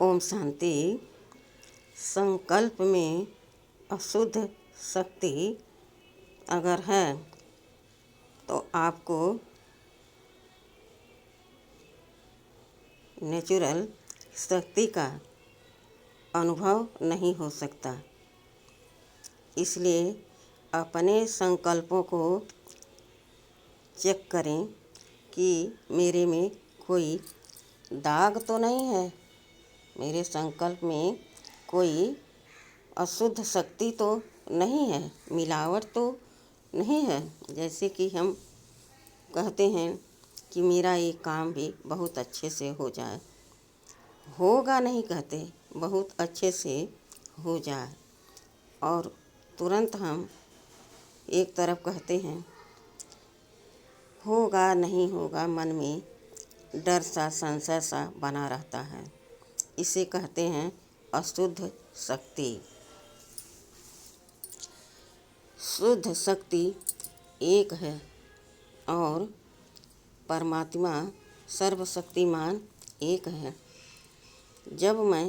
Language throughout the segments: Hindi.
ओम शांति। संकल्प में अशुद्ध शक्ति अगर है तो आपको नेचुरल शक्ति का अनुभव नहीं हो सकता। इसलिए अपने संकल्पों को चेक करें कि मेरे में कोई दाग तो नहीं है, मेरे संकल्प में कोई अशुद्ध शक्ति तो नहीं है, मिलावट तो नहीं है। जैसे कि हम कहते हैं कि मेरा ये काम भी बहुत अच्छे से हो जाए, होगा नहीं कहते, बहुत अच्छे से हो जाए, और तुरंत हम एक तरफ कहते हैं होगा नहीं होगा, मन में डर सा संशय सा बना रहता है। इसे कहते हैं अशुद्ध शक्ति। शुद्ध शक्ति एक है और परमात्मा सर्वशक्तिमान एक है। जब मैं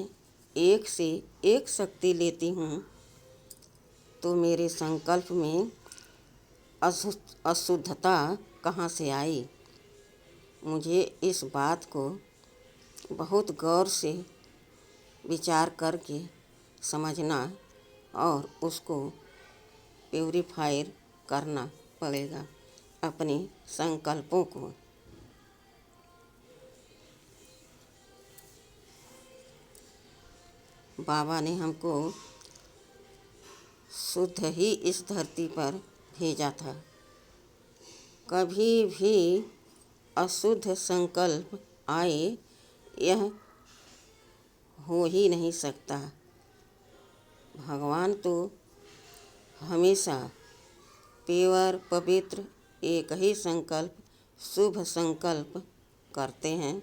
एक से एक शक्ति लेती हूँ तो मेरे संकल्प में अशुद्धता कहाँ से आई? मुझे इस बात को बहुत गौर से विचार करके समझना और उसको प्यूरिफायर करना पड़ेगा अपने संकल्पों को। बाबा ने हमको शुद्ध ही इस धरती पर भेजा था। कभी भी अशुद्ध संकल्प आए यह हो ही नहीं सकता। भगवान तो हमेशा प्योर पवित्र एक ही संकल्प, शुभ संकल्प करते हैं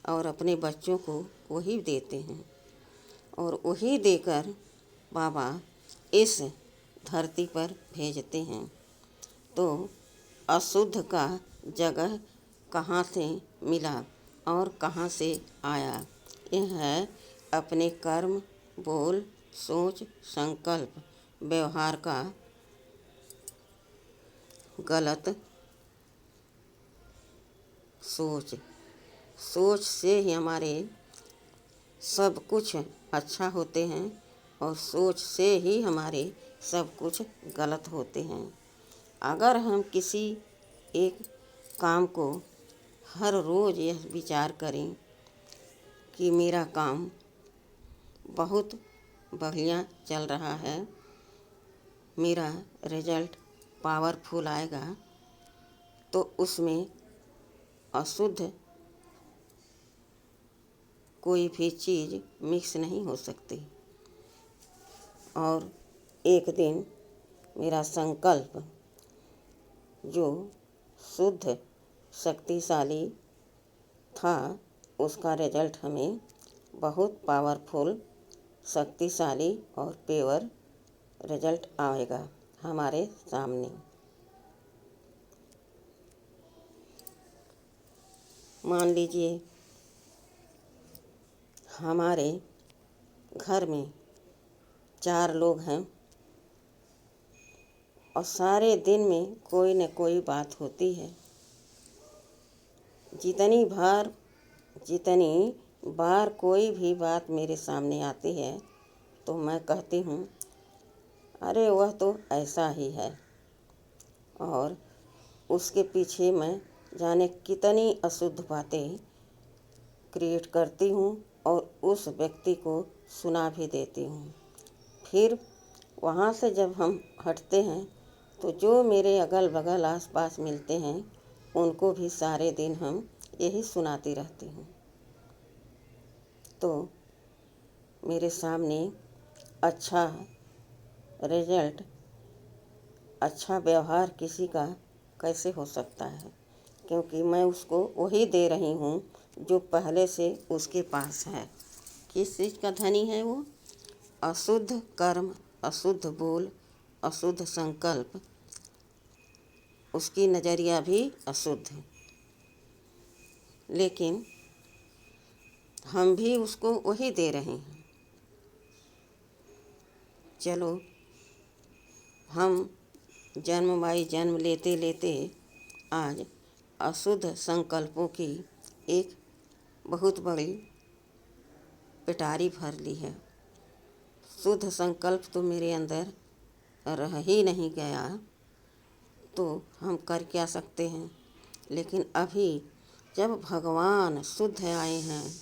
और अपने बच्चों को वही देते हैं, और वही देकर बाबा इस धरती पर भेजते हैं। तो अशुद्ध का जगह कहाँ से मिला और कहाँ से आया? यह है अपने कर्म, बोल, सोच, संकल्प, व्यवहार का गलत सोच। सोच से ही हमारे सब कुछ अच्छा होते हैं और सोच से ही हमारे सब कुछ गलत होते हैं। अगर हम किसी एक काम को हर रोज़ यह विचार करें कि मेरा काम बहुत बढ़िया चल रहा है, मेरा रिजल्ट पावरफुल आएगा, तो उसमें अशुद्ध कोई भी चीज़ मिक्स नहीं हो सकती। और एक दिन मेरा संकल्प जो शुद्ध शक्तिशाली था, उसका रिजल्ट हमें बहुत पावरफुल, शक्तिशाली और प्योर रिजल्ट आएगा हमारे सामने। मान लीजिए हमारे घर में 4 लोग हैं और सारे दिन में कोई न कोई बात होती है। जितनी बार कोई भी बात मेरे सामने आती है तो मैं कहती हूँ अरे वह तो ऐसा ही है, और उसके पीछे मैं जाने कितनी अशुद्ध बातें क्रिएट करती हूँ और उस व्यक्ति को सुना भी देती हूँ। फिर वहाँ से जब हम हटते हैं तो जो मेरे अगल बगल आसपास मिलते हैं उनको भी सारे दिन हम यही सुनाती रहती हूँ। तो मेरे सामने अच्छा रिजल्ट, अच्छा व्यवहार किसी का कैसे हो सकता है? क्योंकि मैं उसको वही दे रही हूँ जो पहले से उसके पास है। किस चीज़ का धनी है वो? अशुद्ध कर्म, अशुद्ध बोल, अशुद्ध संकल्प, उसकी नज़रिया भी अशुद्ध है। लेकिन हम भी उसको वही दे रहे हैं। चलो, हम जन्मवाई जन्म लेते लेते आज अशुद्ध संकल्पों की एक बहुत बड़ी पिटारी भर ली है। शुद्ध संकल्प तो मेरे अंदर रह ही नहीं गया, तो हम कर क्या सकते हैं। लेकिन अभी जब भगवान शुद्ध आए हैं,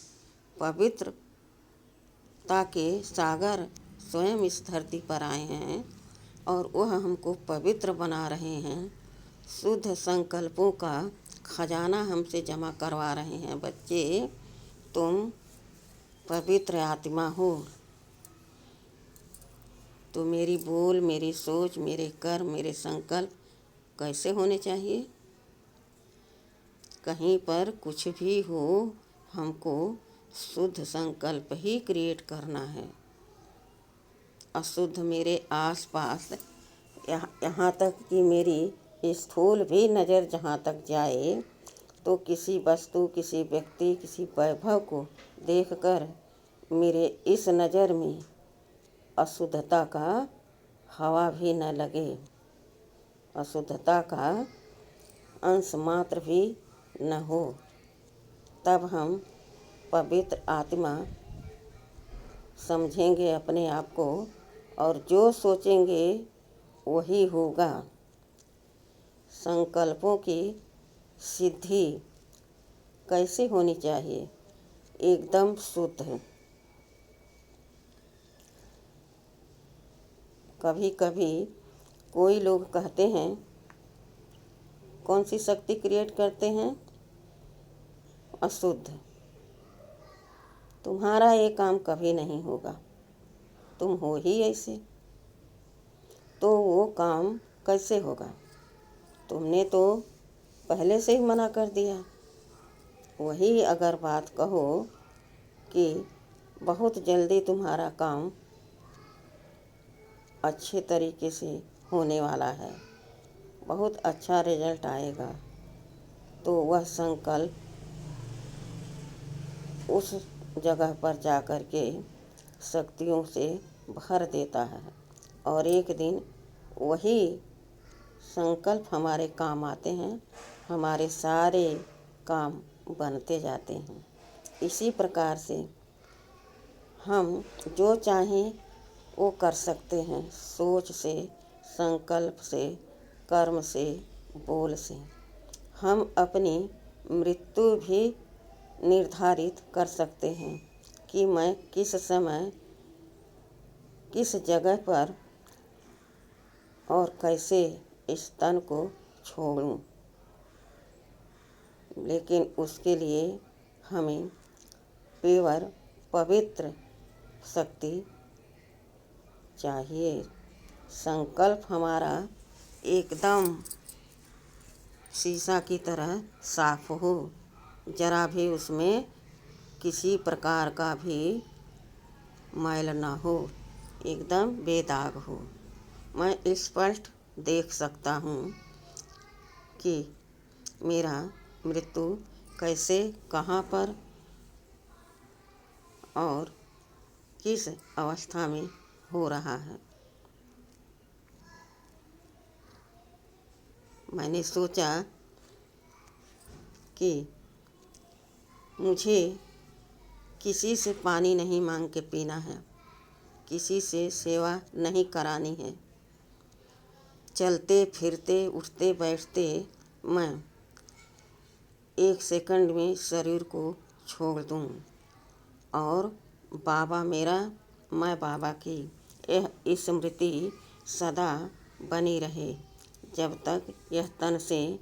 पवित्रता के सागर स्वयं इस धरती पर आए हैं और वह हमको पवित्र बना रहे हैं, शुद्ध संकल्पों का खजाना हमसे जमा करवा रहे हैं। बच्चे, तुम पवित्र आत्मा हो, तो मेरी बोल, मेरी सोच, मेरे कर्म, मेरे संकल्प कैसे होने चाहिए। कहीं पर कुछ भी हो, हमको शुद्ध संकल्प ही क्रिएट करना है। अशुद्ध मेरे आसपास, यहाँ तक कि मेरी स्थूल भी नज़र जहाँ तक जाए, तो किसी वस्तु, किसी व्यक्ति, किसी वैभव को देखकर मेरे इस नज़र में अशुद्धता का हवा भी न लगे, अशुद्धता का अंश मात्र भी न हो। तब हम पवित्र आत्मा समझेंगे अपने आप को, और जो सोचेंगे वही होगा। संकल्पों की सिद्धि कैसे होनी चाहिए? एकदम शुद्ध। कभी कभी कोई लोग कहते हैं, कौन सी शक्ति क्रिएट करते हैं? अशुद्ध। तुम्हारा ये काम कभी नहीं होगा, तुम हो ही ऐसे, तो वो काम कैसे होगा? तुमने तो पहले से ही मना कर दिया। वही अगर बात कहो कि बहुत जल्दी तुम्हारा काम अच्छे तरीके से होने वाला है, बहुत अच्छा रिजल्ट आएगा, तो वह संकल्प उस जगह पर जा कर के शक्तियों से भर देता है, और एक दिन वही संकल्प हमारे काम आते हैं, हमारे सारे काम बनते जाते हैं। इसी प्रकार से हम जो चाहें वो कर सकते हैं, सोच से, संकल्प से, कर्म से, बोल से। हम अपनी मृत्यु भी निर्धारित कर सकते हैं कि मैं किस समय, किस जगह पर और कैसे इस तन को छोड़ूं। लेकिन उसके लिए हमें प्योर पवित्र शक्ति चाहिए। संकल्प हमारा एकदम शीशा की तरह साफ हो, जरा भी उसमें किसी प्रकार का भी मैल ना हो, एकदम बेदाग हो। मैं स्पष्ट देख सकता हूँ कि मेरा मृत्यु कैसे, कहाँ पर और किस अवस्था में हो रहा है। मैंने सोचा कि मुझे किसी से पानी नहीं मांग के पीना है, किसी से सेवा नहीं करानी है। चलते फिरते, उठते बैठते मैं 1 सेकंड में शरीर को छोड़ दूं, और बाबा मेरा, मैं बाबा की यह स्मृति सदा बनी रहे, जब तक यह तन से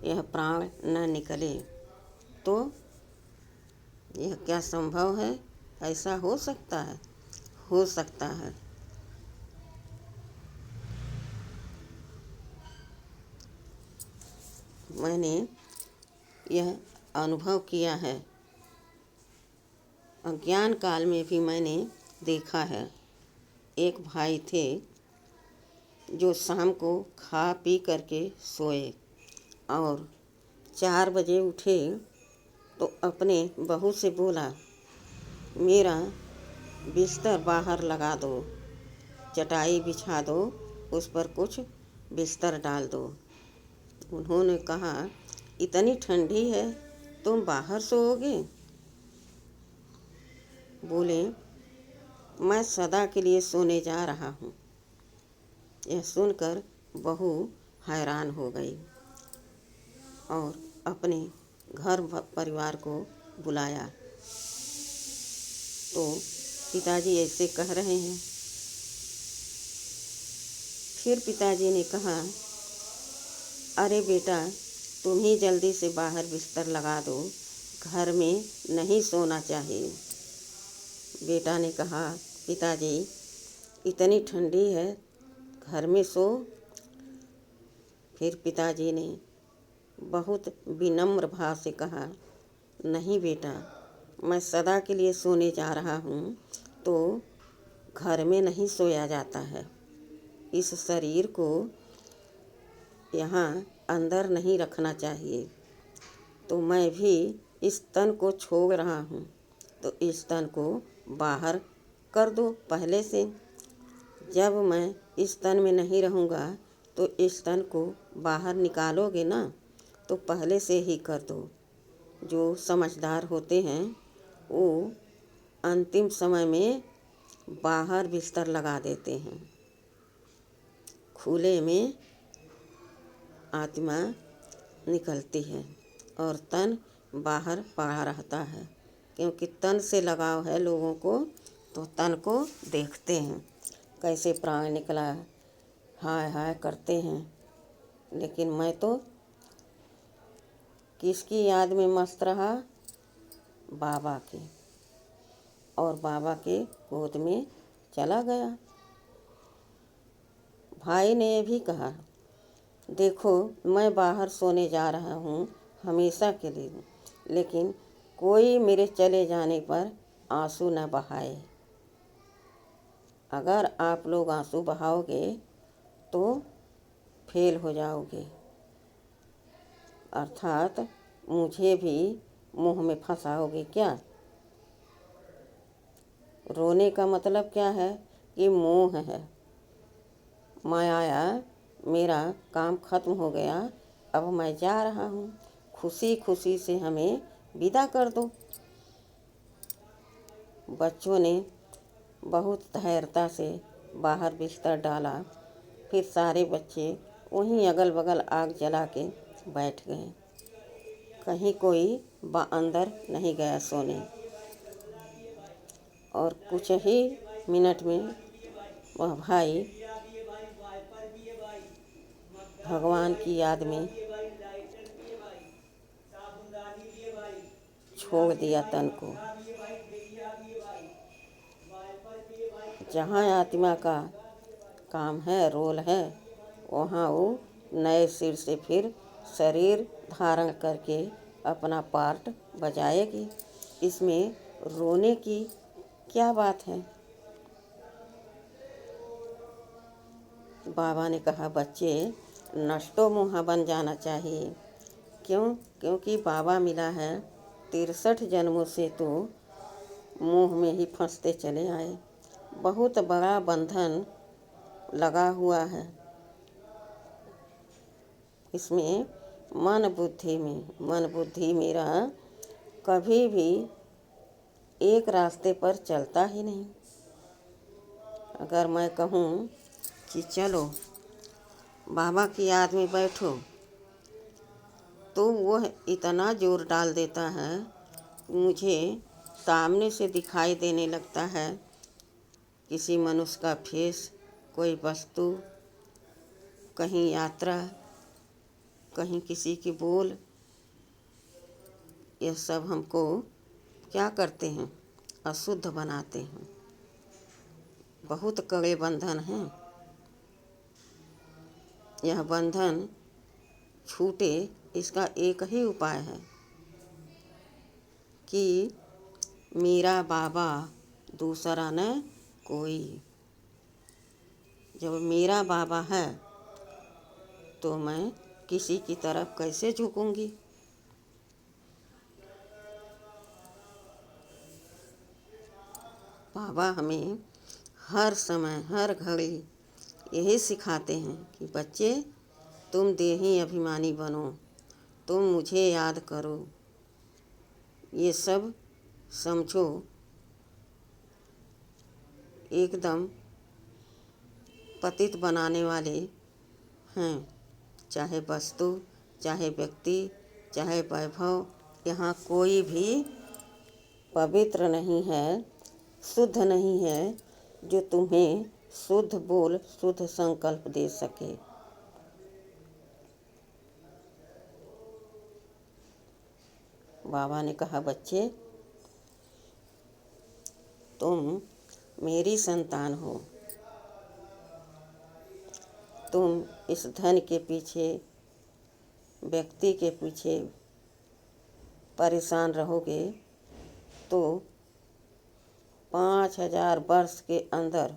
यह प्राण न निकले। तो यह क्या संभव है? ऐसा हो सकता है? हो सकता है। मैंने यह अनुभव किया है। अज्ञान काल में भी मैंने देखा है। एक भाई थे जो शाम को खा पी करके सोए और 4 बजे उठे, तो अपने बहू से बोला मेरा बिस्तर बाहर लगा दो, चटाई बिछा दो, उस पर कुछ बिस्तर डाल दो। उन्होंने कहा, इतनी ठंडी है, तुम बाहर सोओगे? बोले, मैं सदा के लिए सोने जा रहा हूँ। यह सुनकर बहू हैरान हो गई और अपने घर परिवार को बुलाया तो पिताजी ऐसे कह रहे हैं। फिर पिताजी ने कहा, अरे बेटा, तुम ही जल्दी से बाहर बिस्तर लगा दो, घर में नहीं सोना चाहिए। बेटा ने कहा, पिताजी, इतनी ठंडी है, घर में सो। फिर पिताजी ने बहुत विनम्र भाव से कहा, नहीं बेटा, मैं सदा के लिए सोने जा रहा हूँ, तो घर में नहीं सोया जाता है। इस शरीर को यहाँ अंदर नहीं रखना चाहिए। तो मैं भी इस तन को छोड़ रहा हूँ, तो इस तन को बाहर कर दो पहले से। जब मैं इस तन में नहीं रहूँगा तो इस तन को बाहर निकालोगे ना, तो पहले से ही कर दो। जो समझदार होते हैं वो अंतिम समय में बाहर बिस्तर लगा देते हैं। खुले में आत्मा निकलती है और तन बाहर पड़ा रहता है, क्योंकि तन से लगाव है लोगों को, तो तन को देखते हैं कैसे प्राण निकला, हाय हाय करते हैं। लेकिन मैं तो किसकी याद में मस्त रहा? बाबा की, और बाबा के गोद में चला गया। भाई ने भी कहा, देखो, मैं बाहर सोने जा रहा हूँ हमेशा के लिए, लेकिन कोई मेरे चले जाने पर आंसू न बहाए। अगर आप लोग आंसू बहाओगे तो फेल हो जाओगे, अर्थात मुझे भी मुंह में फंसाओगे क्या? रोने का मतलब क्या है? कि मोह है। मैं आया, मेरा काम खत्म हो गया, अब मैं जा रहा हूँ, खुशी खुशी से हमें विदा कर दो। बच्चों ने बहुत धैर्यता से बाहर बिस्तर डाला। फिर सारे बच्चे वहीं अगल बगल आग जला के बैठ गए। कहीं कोई अंदर नहीं गया सोने। और कुछ ही मिनट में वह भाई भगवान की याद में छोड़ दिया तन को। जहाँ आत्मा का काम है, रोल है, वहाँ वो नए सिर से फिर शरीर धारण करके अपना पार्ट बजाएगी। इसमें रोने की क्या बात है? बाबा ने कहा, बच्चे, नष्टो मोहा बन जाना चाहिए। क्यों? क्योंकि बाबा मिला है 63 जन्मों से तो मोह में ही फंसते चले आए। बहुत बड़ा बंधन लगा हुआ है इसमें। मन बुद्धि मेरा कभी भी एक रास्ते पर चलता ही नहीं। अगर मैं कहूँ कि चलो बाबा की याद में बैठो, तो वह इतना जोर डाल देता है, मुझे सामने से दिखाई देने लगता है किसी मनुष्य का फेस, कोई वस्तु, कहीं यात्रा, कहीं किसी की बोल। यह सब हमको क्या करते हैं? अशुद्ध बनाते हैं। बहुत कड़े बंधन हैं। यह बंधन छूटे, इसका एक ही उपाय है कि मेरा बाबा दूसरा न कोई। जब मेरा बाबा है तो मैं किसी की तरफ कैसे झुकूंगी? बाबा हमें हर समय हर घड़ी यही सिखाते हैं कि बच्चे तुम देही अभिमानी बनो, तुम मुझे याद करो। ये सब समझो एकदम पतित बनाने वाले हैं। चाहे वस्तु, चाहे व्यक्ति, चाहे वैभव, यहाँ कोई भी पवित्र नहीं है, शुद्ध नहीं है जो तुम्हें शुद्ध बोल, शुद्ध संकल्प दे सके। बाबा ने कहा, बच्चे तुम मेरी संतान हो। तुम इस धन के पीछे, व्यक्ति के पीछे परेशान रहोगे तो 5000 वर्ष के अंदर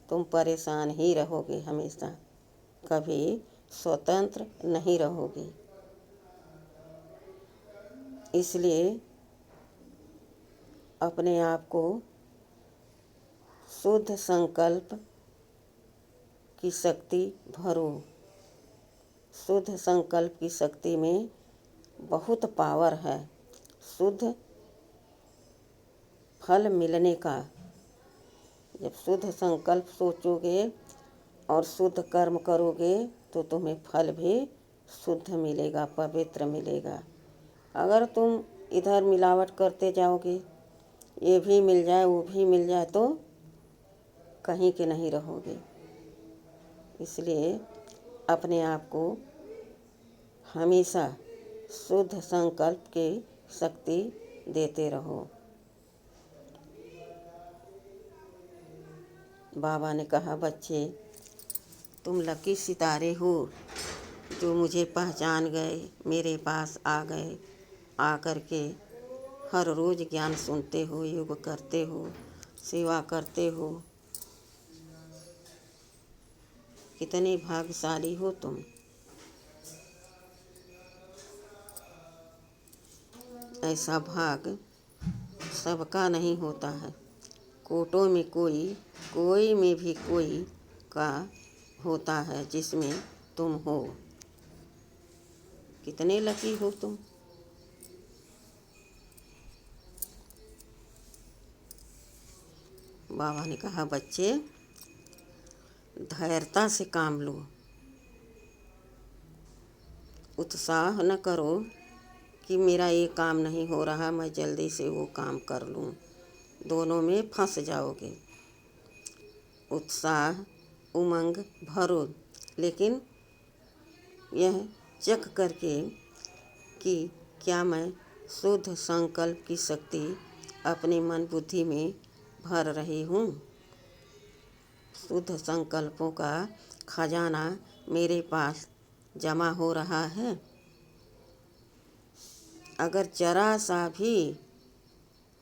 तुम परेशान ही रहोगे हमेशा, कभी स्वतंत्र नहीं रहोगे। इसलिए अपने आप को शुद्ध संकल्प की शक्ति भरो। शुद्ध संकल्प की शक्ति में बहुत पावर है। शुद्ध फल मिलने का, जब शुद्ध संकल्प सोचोगे और शुद्ध कर्म करोगे तो तुम्हें फल भी शुद्ध मिलेगा, पवित्र मिलेगा। अगर तुम इधर मिलावट करते जाओगे, ये भी मिल जाए वो भी मिल जाए, तो कहीं के नहीं रहोगे। इसलिए अपने आप को हमेशा शुद्ध संकल्प की शक्ति देते रहो। बाबा ने कहा, बच्चे तुम लकी सितारे हो जो मुझे पहचान गए, मेरे पास आ गए, आकर के हर रोज़ ज्ञान सुनते हो, योग करते हो, सेवा करते हो। कितने भाग्यशाली हो तुम। ऐसा भाग सबका नहीं होता है। कोटों में कोई में भी कोई का होता है जिसमें तुम हो। कितने लकी हो तुम। बाबा ने कहा, बच्चे धैर्यता से काम लो। उत्साह न करो कि मेरा ये काम नहीं हो रहा, मैं जल्दी से वो काम कर लूँ। दोनों में फंस जाओगे। उत्साह, उमंग भरो, लेकिन यह चेक करके कि क्या मैं शुद्ध संकल्प की शक्ति अपने मन बुद्धि में भर रही हूँ। शुद्ध संकल्पों का खजाना मेरे पास जमा हो रहा है। अगर जरा सा भी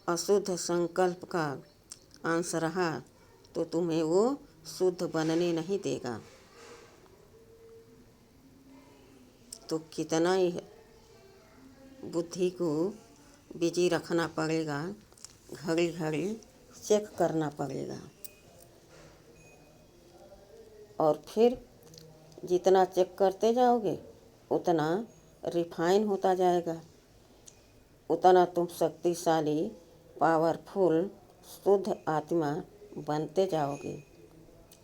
अशुद्ध संकल्प का अंश रहा तो तुम्हें वो शुद्ध बनने नहीं देगा। तो कितना ही बुद्धि को बिजी रखना पड़ेगा, घड़ी घड़ी चेक करना पड़ेगा। और फिर जितना चेक करते जाओगे उतना रिफाइन होता जाएगा, उतना तुम शक्तिशाली, पावरफुल, शुद्ध आत्मा बनते जाओगे।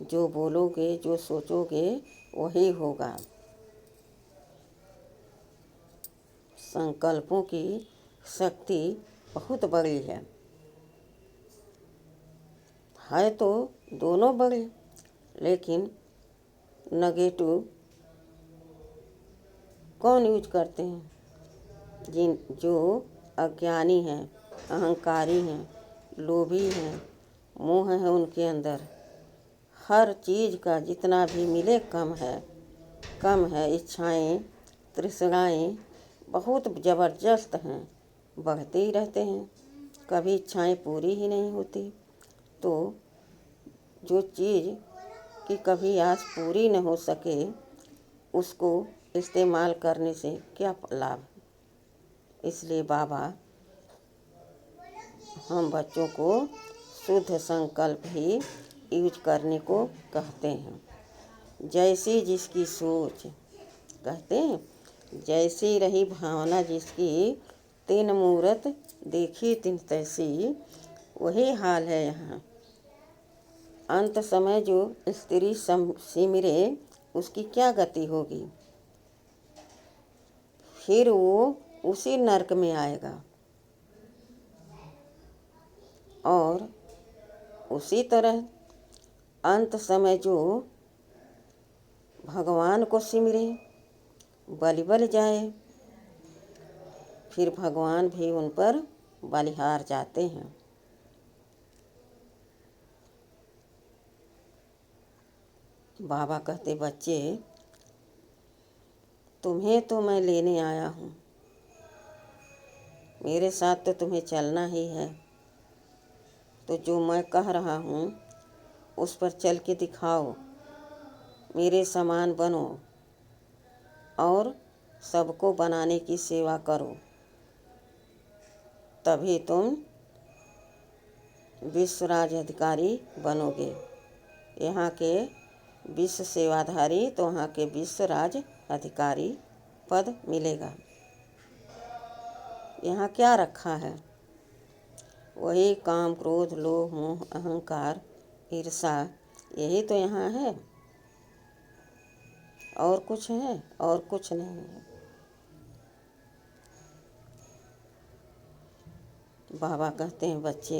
जो बोलोगे, जो सोचोगे वही होगा। संकल्पों की शक्ति बहुत बड़ी है तो दोनों बड़े, लेकिन नेगेटिव कौन यूज करते हैं? जो अज्ञानी हैं, अहंकारी हैं, लोभी हैं, मोह है उनके अंदर। हर चीज़ का जितना भी मिले कम है। इच्छाएं, तृष्णाएं बहुत ज़बरदस्त हैं, बढ़ते ही रहते हैं, कभी इच्छाएं पूरी ही नहीं होती। तो जो चीज़ की कभी आस पूरी न हो सके उसको इस्तेमाल करने से क्या लाभ। इसलिए बाबा हम बच्चों को शुद्ध संकल्प ही यूज करने को कहते हैं। जैसी जिसकी सोच, कहते हैं जैसी रही भावना जिसकी, तीन मूरत देखी तिन तैसी, वही हाल है यहाँ। अंत समय जो स्त्री सिमरे उसकी क्या गति होगी, फिर वो उसी नरक में आएगा। और उसी तरह अंत समय जो भगवान को सिमरे, बलि जाए, फिर भगवान भी उन पर बलिहार जाते हैं। बाबा कहते, बच्चे तुम्हें तो मैं लेने आया हूँ, मेरे साथ तो तुम्हें चलना ही है। तो जो मैं कह रहा हूँ उस पर चल के दिखाओ, मेरे समान बनो और सबको बनाने की सेवा करो, तभी तुम विश्व राज्य अधिकारी बनोगे। यहाँ के विश्व सेवाधारी तो वहाँ के विश्व राज्य अधिकारी पद मिलेगा। यहाँ क्या रखा है, वही काम क्रोध लोभ मोह अहंकार ईर्षा, यही तो यहाँ है। और कुछ है? और कुछ नहीं है। बाबा कहते हैं, बच्चे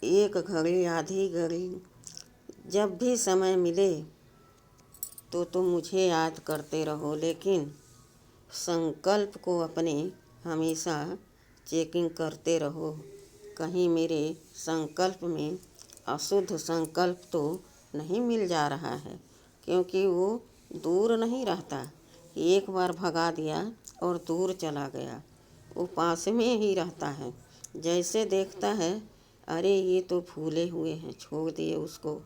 एक घड़ी आधी घड़ी जब भी समय मिले तो तुम मुझे याद करते रहो, लेकिन संकल्प को अपने हमेशा चेकिंग करते रहो। कहीं मेरे संकल्प में अशुद्ध संकल्प तो नहीं मिल जा रहा है, क्योंकि वो दूर नहीं रहता। एक बार भगा दिया और दूर चला गया, वो पास में ही रहता है। जैसे देखता है, अरे ये तो फूले हुए हैं, छोड़ दिए उसको।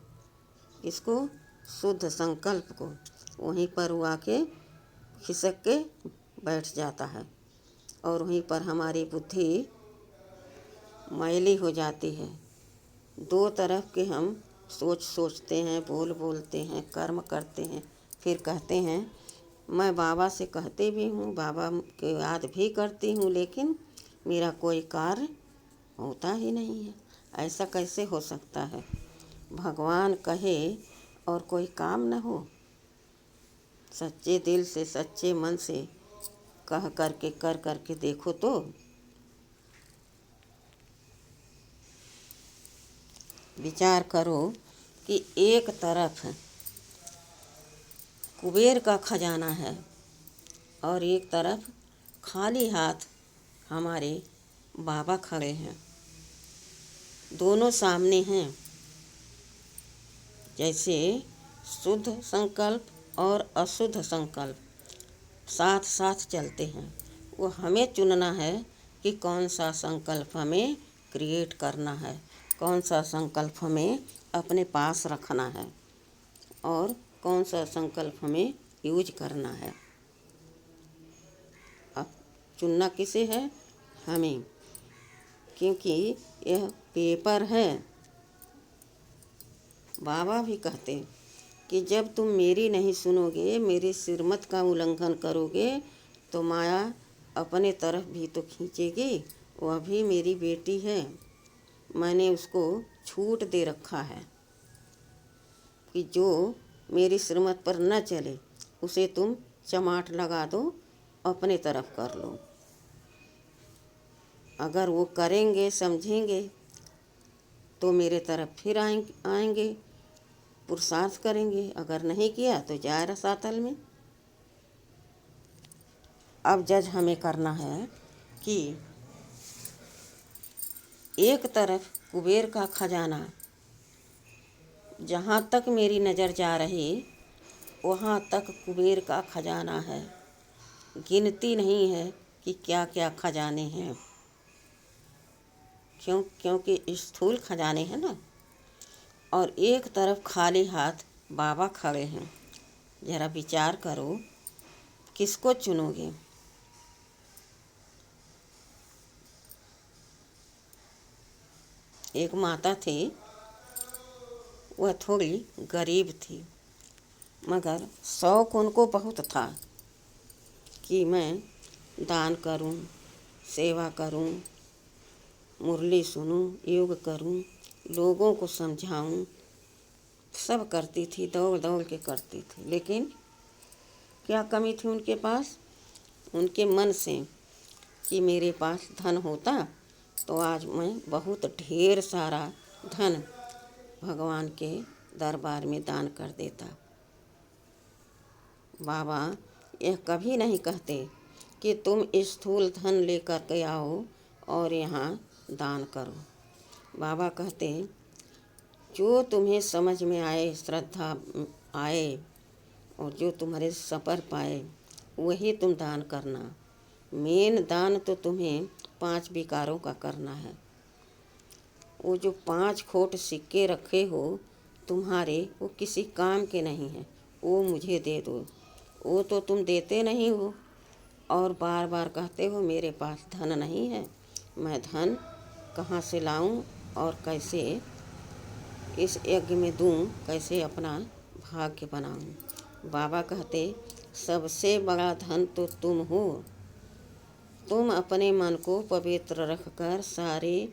इसको शुद्ध संकल्प को वहीं पर वो आके खिसक के बैठ जाता है, और वहीं पर हमारी बुद्धि मैली हो जाती है। दो तरफ के हम सोचते हैं, बोलते हैं, कर्म करते हैं, फिर कहते हैं मैं बाबा से कहते भी हूँ, बाबा के याद भी करती हूँ, लेकिन मेरा कोई कार्य होता ही नहीं है। ऐसा कैसे हो सकता है? भगवान कहे और कोई काम न हो। सच्चे दिल से सच्चे मन से कह करके कर करके देखो तो। विचार करो कि एक तरफ कुबेर का खजाना है और एक तरफ खाली हाथ हमारे बाबा खड़े हैं। दोनों सामने हैं। जैसे शुद्ध संकल्प और अशुद्ध संकल्प साथ साथ चलते हैं। वो हमें चुनना है कि कौन सा संकल्प हमें क्रिएट करना है, कौन सा संकल्प हमें अपने पास रखना है और कौन सा संकल्प हमें यूज करना है। अब चुनना किसे है? हमें, क्योंकि यह पेपर है। बाबा भी कहते कि जब तुम मेरी नहीं सुनोगे, मेरी सिरमत का उल्लंघन करोगे, तो माया अपने तरफ भी तो खींचेगी। वह भी मेरी बेटी है, मैंने उसको छूट दे रखा है कि जो मेरी सिरमत पर न चले उसे तुम चमाट लगा दो, अपने तरफ कर लो। अगर वो करेंगे, समझेंगे, तो मेरे तरफ फिर आएंगे, पुरुषार्थ करेंगे। अगर नहीं किया तो जाए रसातल में। अब जज हमें करना है कि एक तरफ कुबेर का खजाना, जहाँ तक मेरी नज़र जा रही वहाँ तक कुबेर का खजाना है। गिनती नहीं है कि क्या क्या खजाने हैं, क्योंकि स्थूल खजाने हैं ना। और एक तरफ खाली हाथ बाबा खड़े हैं। ज़रा विचार करो, किसको चुनोगे? एक माता थी, वह थोड़ी गरीब थी, मगर शौक उनको बहुत था कि मैं दान करूं, सेवा करूं, मुरली सुनूं, योग करूं, लोगों को समझाऊं। सब करती थी, दौड़ दौड़ के करती थी। लेकिन क्या कमी थी उनके पास? उनके मन से कि मेरे पास धन होता तो आज मैं बहुत ढेर सारा धन भगवान के दरबार में दान कर देता। बाबा यह कभी नहीं कहते कि तुम स्थूल धन लेकर के आओ और यहाँ दान करो। बाबा कहते जो तुम्हें समझ में आए, श्रद्धा आए और जो तुम्हारे सपर पाए वही तुम दान करना। मेन दान तो तुम्हें 5 विकारों का करना है। वो जो 5 खोट सिक्के रखे हो तुम्हारे, वो किसी काम के नहीं हैं, वो मुझे दे दो। वो तो तुम देते नहीं हो और बार बार कहते हो मेरे पास धन नहीं है। मैं धन कहाँ से लाऊं और कैसे इस यज्ञ में दूं, कैसे अपना भाग्य बनाऊं। बाबा कहते सबसे बड़ा धन तो तुम हो। तुम अपने मन को पवित्र रखकर सारे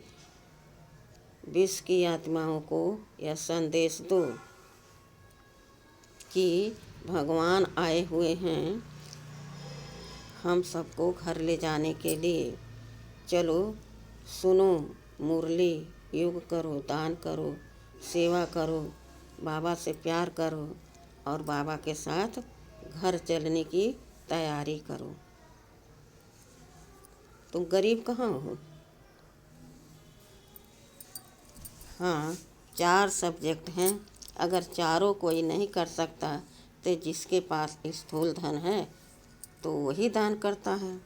विश्व की आत्माओं को यह संदेश दो कि भगवान आए हुए हैं हम सबको घर ले जाने के लिए। चलो सुनो, मुरली, योग करो, दान करो, सेवा करो, बाबा से प्यार करो और बाबा के साथ घर चलने की तैयारी करो। तुम गरीब कहाँ हो? हाँ, 4 सब्जेक्ट हैं। अगर चारों कोई नहीं कर सकता तो जिसके पास स्थूल धन है तो वही दान करता है,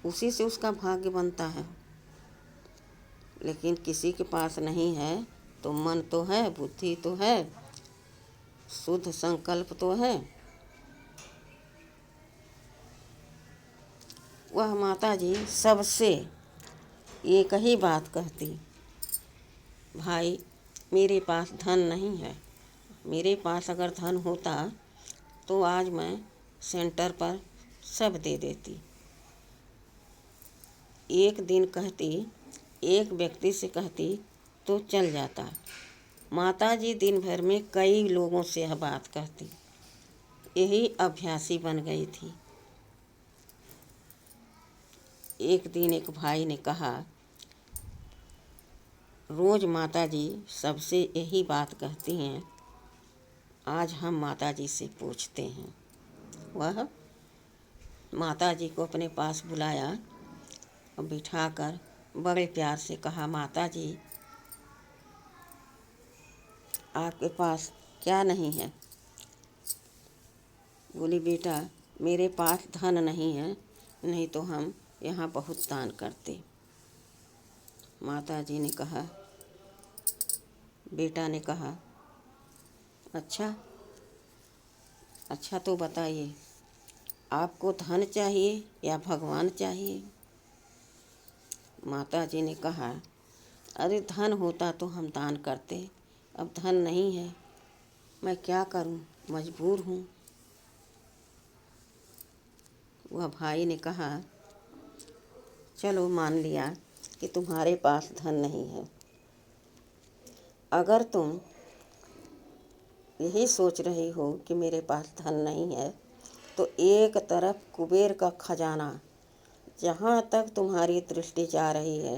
उसी से उसका भाग्य बनता है। लेकिन किसी के पास नहीं है तो मन तो है, बुद्धि तो है, शुद्ध संकल्प तो है। वह माता जी सबसे एक ही बात कहती, भाई मेरे पास धन नहीं है। मेरे पास अगर धन होता तो आज मैं सेंटर पर सब दे देती। एक दिन कहती, एक व्यक्ति से कहती तो चल जाता। माता जी दिन भर में कई लोगों से यह बात कहती, यही अभ्यासी बन गई थी। एक दिन एक भाई ने कहा, रोज माता जी सबसे यही बात कहती हैं, आज हम माता जी से पूछते हैं। वह माता जी को अपने पास बुलाया और बिठाकर बड़े प्यार से कहा, माता जी आपके पास क्या नहीं है? बोली, बेटा मेरे पास धन नहीं है, नहीं तो हम यहाँ बहुत दान करते। माता जी ने कहा, बेटा ने कहा, अच्छा तो बताइए आपको धन चाहिए या भगवान चाहिए? माता जी ने कहा, अरे धन होता तो हम दान करते, अब धन नहीं है, मैं क्या करूं, मजबूर हूं। वह भाई ने कहा, चलो मान लिया कि तुम्हारे पास धन नहीं है। अगर तुम यही सोच रही हो कि मेरे पास धन नहीं है तो एक तरफ कुबेर का खजाना, जहाँ तक तुम्हारी दृष्टि जा रही है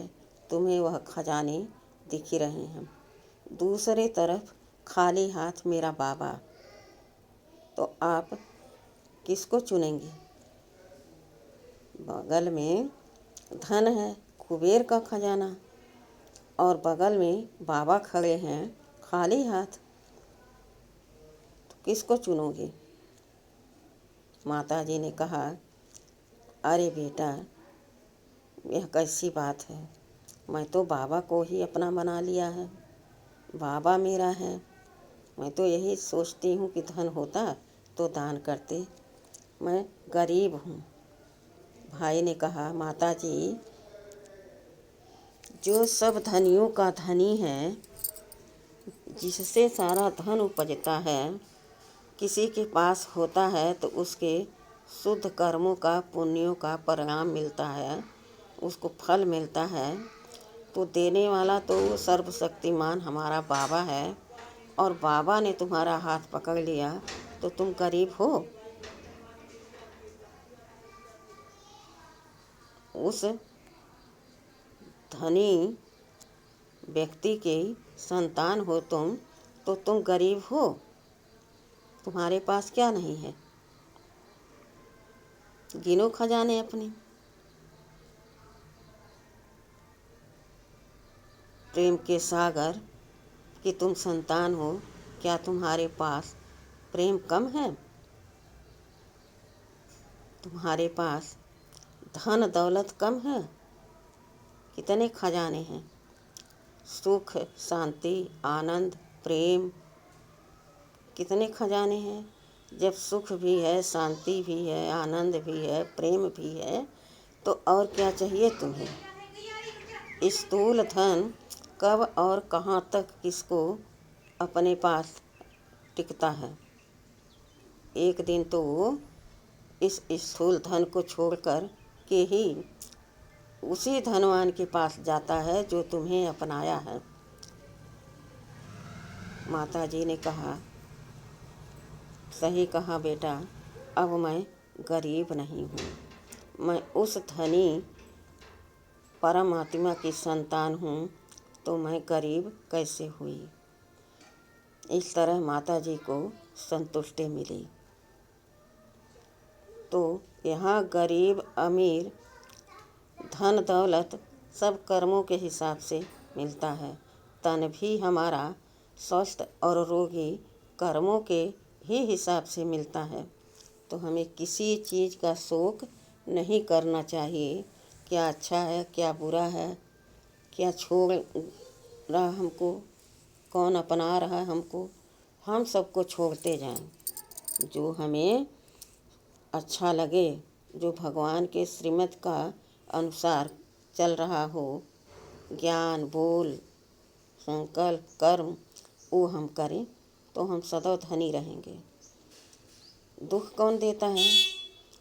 तुम्हें वह खजाने दिख रहे हैं। दूसरे तरफ खाली हाथ मेरा बाबा, तो आप किसको चुनेंगे? बगल में धन है, कुबेर का खजाना, और बगल में बाबा खड़े हैं खाली हाथ, तो किसको चुनोगे? माता जी ने कहा, अरे बेटा यह कैसी बात है, मैं तो बाबा को ही अपना बना लिया है, बाबा मेरा है। मैं तो यही सोचती हूँ कि धन होता तो दान करते, मैं गरीब हूँ। भाई ने कहा, माता जी जो सब धनियों का धनी है, जिससे सारा धन उपजता है, किसी के पास होता है तो उसके शुद्ध कर्मों का, पुण्यों का परिणाम मिलता है, उसको फल मिलता है। तो देने वाला तो वो सर्वशक्तिमान हमारा बाबा है, और बाबा ने तुम्हारा हाथ पकड़ लिया तो तुम गरीब हो। उस धनी व्यक्ति के संतान हो तुम, तो तुम गरीब हो। तुम्हारे पास क्या नहीं है? गिनो खजाने अपने। प्रेम के सागर कि तुम संतान हो, क्या तुम्हारे पास प्रेम कम है? तुम्हारे पास धन दौलत कम है? कितने खजाने हैं। सुख, शांति, आनंद, प्रेम, कितने खजाने हैं। जब सुख भी है, शांति भी है, आनंद भी है, प्रेम भी है, तो और क्या चाहिए तुम्हें। स्थूल धन कब और कहाँ तक किसको अपने पास टिकता है। एक दिन तो वो इस स्थूल धन को छोड़कर के ही उसी धनवान के पास जाता है जो तुम्हें अपनाया है। माता जी ने कहा, सही कहा बेटा, अब मैं गरीब नहीं हूँ। मैं उस धनी परमात्मा की संतान हूँ, तो मैं गरीब कैसे हुई। इस तरह माता जी को संतुष्टि मिली। तो यहाँ गरीब अमीर, धन दौलत सब कर्मों के हिसाब से मिलता है। तन भी हमारा स्वस्थ और रोगी कर्मों के ही हिसाब से मिलता है। तो हमें किसी चीज़ का शोक नहीं करना चाहिए। क्या अच्छा है, क्या बुरा है, क्या छोड़ रहा हमको, कौन अपना रहा है हमको, हम सबको छोड़ते जाएं। जो हमें अच्छा लगे, जो भगवान के श्रीमत का अनुसार चल रहा हो, ज्ञान, बोल, संकल्प, कर्म, वो हम करें, तो हम सदैव धनी रहेंगे। दुख कौन देता है?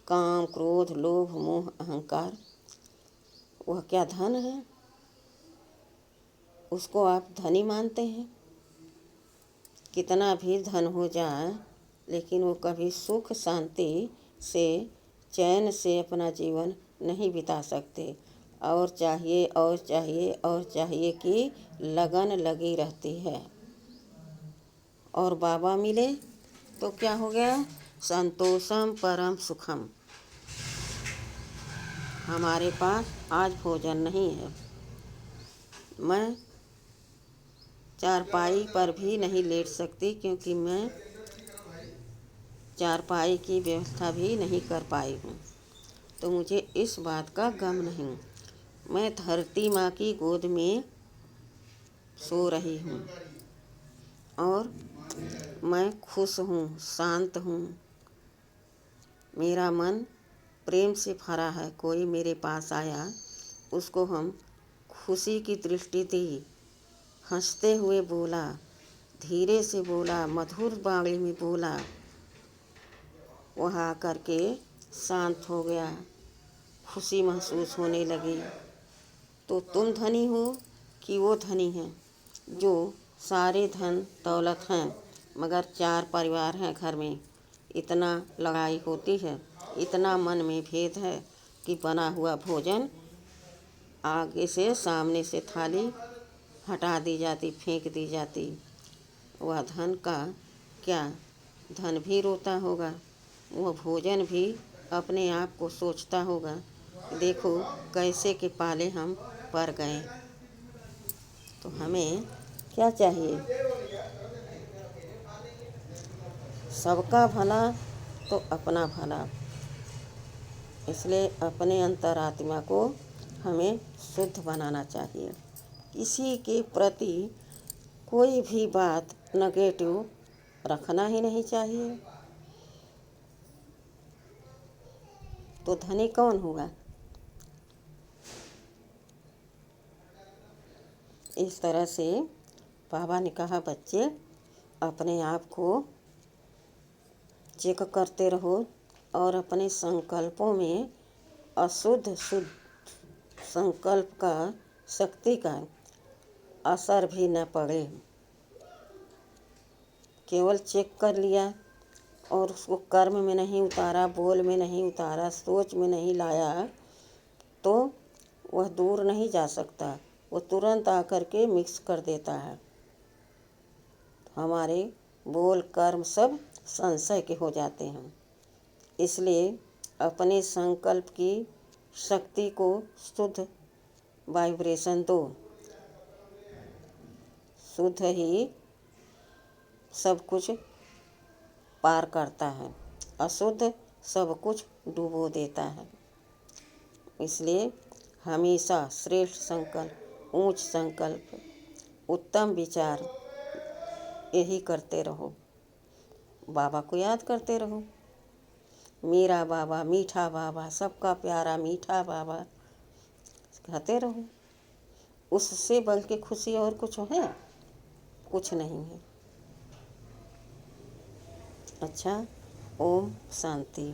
काम, क्रोध, लोभ, मोह, अहंकार, वह क्या धन है? उसको आप धनी मानते हैं? कितना भी धन हो जाए, लेकिन वो कभी सुख शांति से, चैन से अपना जीवन नहीं बिता सकते। और चाहिए और चाहिए और चाहिए की लगन लगी रहती है। और बाबा मिले तो क्या हो गया? संतोषम परम सुखम। हमारे पास आज भोजन नहीं है, मैं चारपाई पर भी नहीं लेट सकती, क्योंकि मैं चारपाई की व्यवस्था भी नहीं कर पाई हूँ। तो मुझे इस बात का गम नहीं। मैं धरती माँ की गोद में सो रही हूँ और मैं खुश हूँ, शांत हूँ। मेरा मन प्रेम से भरा है। कोई मेरे पास आया, उसको हम खुशी की दृष्टि दी, हंसते हुए बोला, धीरे से बोला, मधुर वाणी में बोला, वह आकर के शांत हो गया, खुशी महसूस होने लगी। तो तुम धनी हो कि वो धनी है? जो सारे धन दौलत हैं, मगर 4 परिवार हैं घर में, इतना लड़ाई होती है, इतना मन में भेद है कि बना हुआ भोजन आगे से, सामने से थाली हटा दी जाती, फेंक दी जाती। वह धन का क्या? धन भी रोता होगा, वह भोजन भी अपने आप को सोचता होगा, देखो कैसे के पाले हम पड़ गए। तो हमें क्या चाहिए? सबका भला तो अपना भला। इसलिए अपने अंतरात्मा को हमें शुद्ध बनाना चाहिए। किसी के प्रति कोई भी बात नेगेटिव रखना ही नहीं चाहिए। तो धनी कौन होगा? इस तरह से बाबा ने कहा बच्चे अपने आप को चेक करते रहो और अपने संकल्पों में अशुद्ध शुद्ध संकल्प का शक्ति का असर भी न पड़े। केवल चेक कर लिया और उसको कर्म में नहीं उतारा, बोल में नहीं उतारा, सोच में नहीं लाया तो वह दूर नहीं जा सकता। वो तुरंत आकर के मिक्स कर देता है। हमारे बोल कर्म सब संशय के हो जाते हैं। इसलिए अपने संकल्प की शक्ति को शुद्ध वाइब्रेशन दो। शुद्ध ही सब कुछ पार करता है, अशुद्ध सब कुछ डुबो देता है। इसलिए हमेशा श्रेष्ठ संकल्प, ऊंच संकल्प, उत्तम विचार यही करते रहो। बाबा को याद करते रहो। मेरा बाबा, मीठा बाबा, सबका प्यारा मीठा बाबा कहते रहो। उससे बढ़ के खुशी और कुछ है? कुछ नहीं है। अच्छा, ओम शांति।